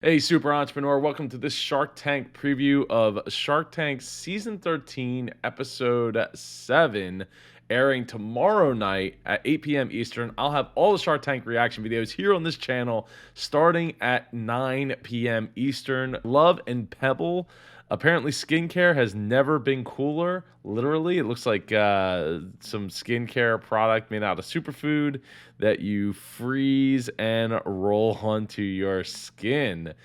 Hey, super entrepreneur. Welcome to this Shark Tank preview of Shark Tank Season 13, Episode 7, airing tomorrow night at 8 p.m. Eastern. I'll have all the Shark Tank reaction videos here on this channel starting at 9 p.m. Eastern. Love and Pebble. Apparently, skincare has never been cooler. Literally, it looks like some skincare product made out of superfood that you freeze and roll onto your skin.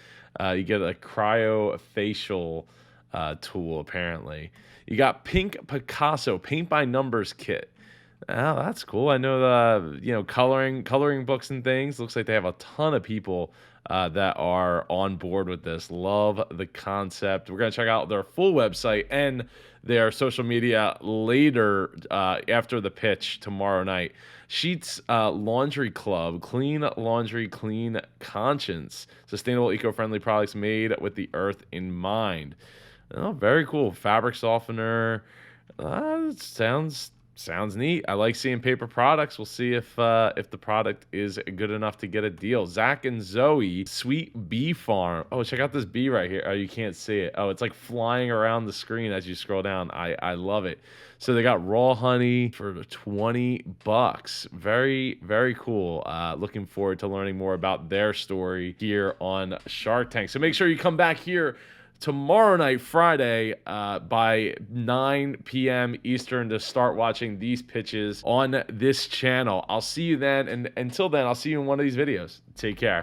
You get a cryofacial tool, apparently. You got Pink Picasso Paint by Numbers kit. Oh, that's cool. I know coloring books and things. Looks like they have a ton of people that are on board with this. Love the concept. We're gonna check out their full website and their social media later after the pitch tomorrow night. Sheets Laundry Club, clean laundry, clean conscience, sustainable, eco-friendly products made with the earth in mind. Oh, very cool. Fabric softener. Sounds neat. I like seeing paper products. We'll see if the product is good enough to get a deal. Zach and Zoe, Sweet Bee Farm. Oh, check out this bee right here. Oh, you can't see it. Oh, it's like flying around the screen as you scroll down. I love it. So they got raw honey for 20 bucks. Very, very cool. Looking forward to learning more about their story here on Shark Tank. So make sure you come back here tomorrow night, Friday, by 9 p.m. Eastern to start watching these pitches on this channel. I'll see you then. And until then, I'll see you in one of these videos. Take care.